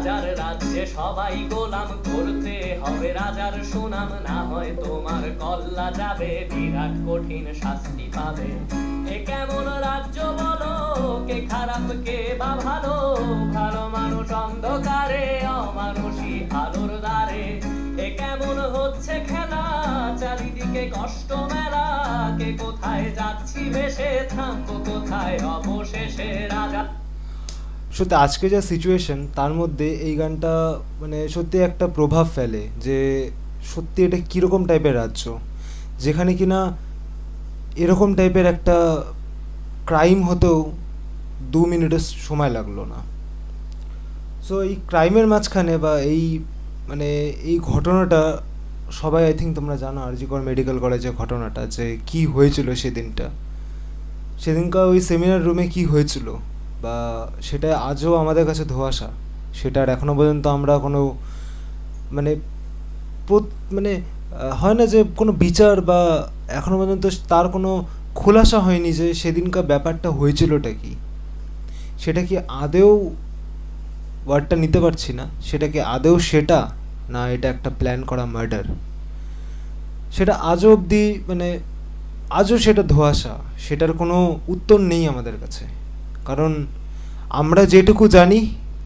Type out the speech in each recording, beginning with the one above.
রাজার রাজ্যে সবাই গোলাম, করতে হবে রাজার সুনাম, না হয় তোমার কল্লা যাবে, বিরাট কঠিন শাস্তি পাবে। এ কেমন রাজ্য বলো, কে খারাপ কে বা ভালো, ভালো মানুষ অন্ধকারে, অমানুষী আলোর দ্বারে। এ কেমন হচ্ছে খেলা, চারিদিকে কষ্ট মেলা, কে কোথায় যাচ্ছি ভেসে, থামবো কোথায় অবশেষে রাজা। সত্যি আজকে যা সিচুয়েশন তার মধ্যে এই গানটা মানে সত্যি একটা প্রভাব ফেলে যে সত্যি এটা কীরকম টাইপের রাজ্য, যেখানে কিনা এরকম টাইপের একটা ক্রাইম হতেও 2 মিনিটের সময় লাগলো না। সো এই ক্রাইমের মাঝখানে বা এই মানে এই ঘটনাটা সবাই আই থিঙ্ক তোমরা জানো আর জি কর মেডিকেল কলেজের ঘটনাটা, যে কি হয়েছিল সেদিনকার ওই সেমিনার রুমে কি হয়েছিল বা সেটা আজও আমাদের কাছে ধোঁয়াশা। সেটার এখনও পর্যন্ত আমরা কোনো মানে মানে হয় না যে কোনো বিচার বা এখনও পর্যন্ত তার কোনো খোলাসা হয়নি যে সেদিনকার ব্যাপারটা হয়েছিলটা কি। সেটা কি আদেও, ওয়ার্ডটা নিতে পারছি না, সেটা কি আদেও সেটা, না এটা একটা প্ল্যান করা মার্ডার, সেটা আজও অবধি মানে আজও সেটা ধোঁয়াশা। সেটার কোনো উত্তর নেই আমাদের কাছে, কারণ আমরা যেটুকু জানি,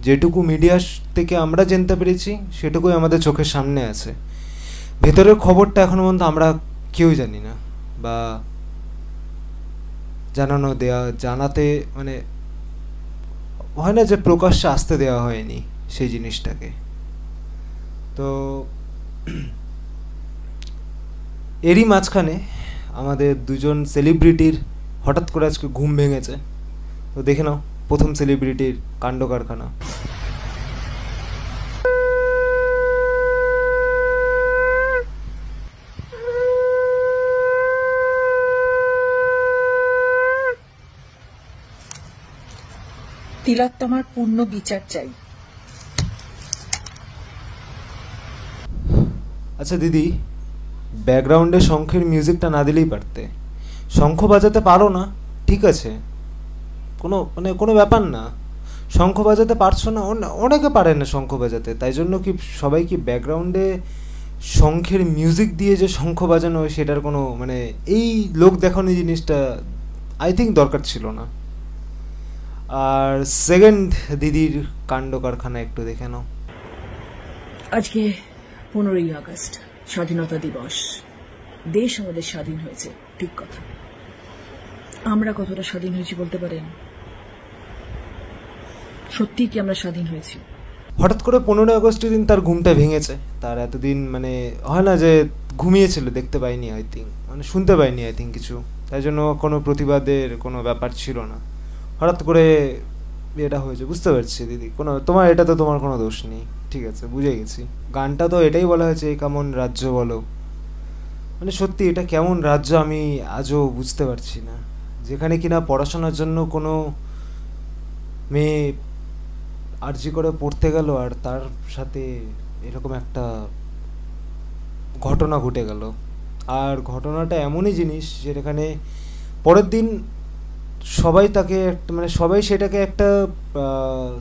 যেটুকু মিডিয়া থেকে আমরা জানতে পেরেছি সেটুকুই আমাদের চোখের সামনে আছে। ভেতরের খবরটা এখনও পর্যন্ত আমরা কেউই জানি না বা জানাতে মানে হয় না যে প্রকাশ্যে আসতে দেওয়া হয়নি সেই জিনিসটাকে। তো এরই মাঝখানে আমাদের দুজন সেলিব্রিটির হঠাৎ করে আজকে ঘুম ভেঙেছে। তো দেখে নাও প্রথম সেলিব্রিটির কাণ্ড কারখানা। তিলোত্তমার পূর্ণ বিচার চাই। আচ্ছা দিদি, ব্যাকগ্রাউন্ডে শঙ্খের মিউজিকটা না দিলেই পারতে। শঙ্খ বাজাতে পারো না, ঠিক আছে, কোনো ব্যাপার না। শঙ্খ বাজাতে পারছো না, অনেকে পারে না শঙ্খ বাজাতে, তাই জন্য কি সবাই কি ব্যাকগ্রাউন্ডে শঙ্খের মিউজিক দিয়ে যে শঙ্খ বাজানো হয় সেটার কোনো মানে এই লোক দেখানো জিনিসটা আই থিঙ্ক দরকার ছিল না। আর সেকেন্ড দিদির কাণ্ড কারখানা একটু দেখে নাও। আজকে 15ই আগস্ট, স্বাধীনতা দিবস। দেশ আমাদের স্বাধীন হয়েছে, ঠিক কথা। আমরা কতটা স্বাধীন হয়েছি বলতে পারেন? সত্যি কি আমরা স্বাধীন হয়েছি? হঠাৎ করে 15ই আগস্টের দিন তার ঘুমটা ভেঙেছে। তার এতদিন মানে হয় না যে ঘুমিয়েছিল, দেখতে পাইনি আই থিঙ্ক, মানে শুনতে পাইনি আই থিঙ্ক কিছু, তাই জন্য কোনো প্রতিবাদের কোনো ব্যাপার ছিল না। হঠাৎ করে এটা হয়েছে, বুঝতে পারছি দিদি, তোমার এটা তো তোমার কোনো দোষ নেই, ঠিক আছে, বুঝে গেছি। গানটা তো এটাই বলা হয়েছে, এই কেমন রাজ্য বলো। মানে সত্যি এটা কেমন রাজ্য আমি আজও বুঝতে পারছি না, যেখানে কিনা পড়াশোনার জন্য কোনো মেয়ে আরজি করে পড়তে গেল আর তার সাথে এরকম একটা ঘটনা ঘটে গেল। আর ঘটনাটা এমনই জিনিস যেখানে পরের দিন সবাই তাকে মানে সবাই সেটাকে একটা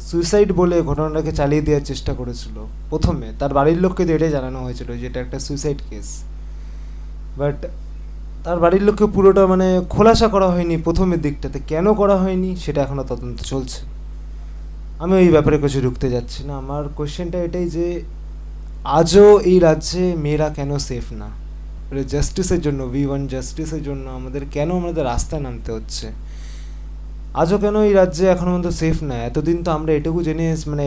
সুইসাইড বলে ঘটনাটাকে চালিয়ে দেওয়ার চেষ্টা করেছিল। প্রথমে তার বাড়ির লোককে তো এটাই জানানো হয়েছিল যে এটা একটা সুইসাইড কেস, বাট তার বাড়ির লোককে পুরোটা মানে খোলাসা করা হয়নি প্রথমের দিকটাতে। কেন করা হয়নি সেটা এখনও তদন্ত চলছে। আমি ওই ব্যাপারে কিছু ঢুকতে যাচ্ছি না। আমার কোয়েশ্চেনটা এটাই যে আজও এই রাজ্যে মেয়েরা কেন সেফ না? জাস্টিসের জন্য, উই ওয়ান্ট জাস্টিসের জন্য আমাদের রাস্তায় নামতে হচ্ছে। আজও কেন এই রাজ্যে এখনও পর্যন্ত সেফ না? এতদিন তো আমরা এটুকু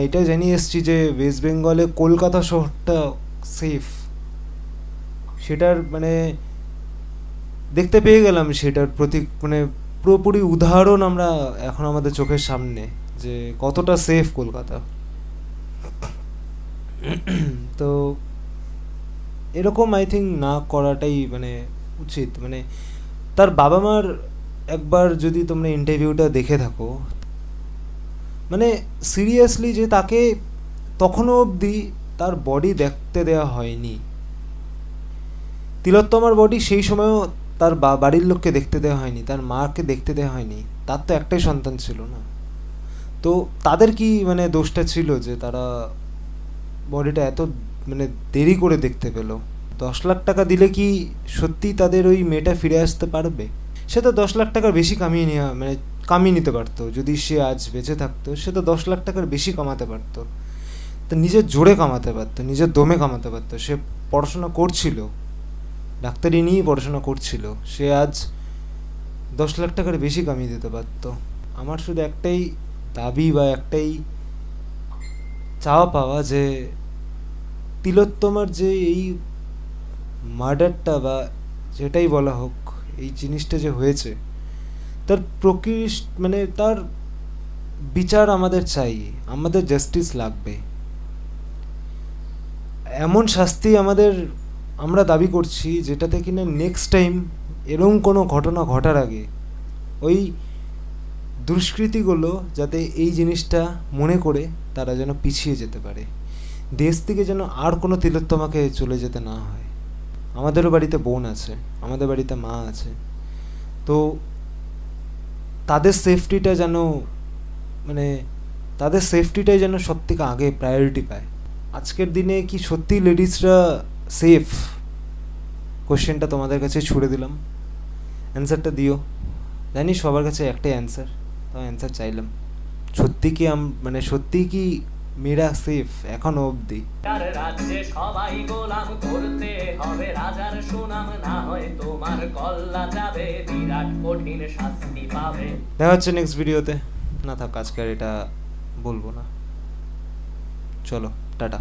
এটাও জেনে এসেছি যে ওয়েস্ট বেঙ্গলে কলকাতা শহরটা সেফ। সেটার মানে দেখতে পেয়ে গেলাম, সেটার পুরোপুরি উদাহরণ আমরা এখন আমাদের চোখের সামনে যে কতটা সেফ কলকাতা। তো এরকম আই থিঙ্ক না করাটাই উচিত। তার বাবা মার একবার যদি তোমরা ইন্টারভিউটা দেখে থাকো, সিরিয়াসলি যে তাকে তখনও অবধি তার বডি দেখতে দেওয়া হয়নি। তিলোত্তমার বডি সেই সময়ও তার বাড়ির লোককে দেখতে দেওয়া হয়নি, তার মাকে দেখতে দেওয়া হয়নি। তার তো একটাই সন্তান ছিল না, তো তাদের কি দোষটা ছিল যে তারা বডিটা এত মানে দেরি করে দেখতে পেলো? 10 লাখ টাকা দিলে কি সত্যি তাদের ওই মেয়েটা ফিরে আসতে পারবে? সে তো 10 লাখ টাকার বেশি কামিয়ে নিতে পারতো। যদি সে আজ বেঁচে থাকতো সে তো 10 লাখ টাকার বেশি কামাতে পারতো, তো নিজের জোরে কামাতে পারতো, নিজের দমে কামাতে পারতো। সে পড়াশোনা করছিল, ডাক্তারি নিয়েই পড়াশোনা করছিল, সে আজ 10 লাখ টাকার বেশি কামিয়ে দিতে পারতো। আমার শুধু একটাই দাবি বা একটাই চাওয়া পাওয়া যে তিলোত্তমার যে এই মার্ডারটা বা যেটাই বলা হোক, এই জিনিসটা যে হয়েছে তার মানে তার বিচার আমাদের চাই, আমাদের জাস্টিস লাগবে। এমন শাস্তি আমরা দাবি করছি যেটাতে কিনা নেক্সট টাইম এরকম কোনো ঘটনা ঘটার আগে ওই দুষ্কৃতীগুলো যাতে এই জিনিসটা মনে করে তারা যেন পিছিয়ে যেতে পারে, দেশ থেকে যেন আর কোনো তিলোত্তমাকে চলে যেতে না হয়। আমাদেরও বাড়িতে বোন আছে, আমাদের বাড়িতে মা আছে, তো তাদের সেফটিটাই যেন সব থেকে আগে প্রায়োরিটি পায়। আজকের দিনে কি সত্যি লেডিসরা সেফ? কোশ্চেনটা তোমাদের কাছে ছুড়ে দিলাম, অ্যান্সারটা দিও। জানি সবার কাছে একটাই অ্যান্সার, তো অ্যান্সার চাইলাম। সত্যি কি মেয়েরা সেফ এখনো অবধি? রাজ্যে সবাই গোলাম, করতে হবে রাজার সুনাম, না হয় তোমার কল্লা যাবে, বিরাট কঠিন শাস্তি পাবে। দেখা হচ্ছে নেক্সট ভিডিওতে। না থাক, আজকে আর এটা বলবো না। চলো, টাটা।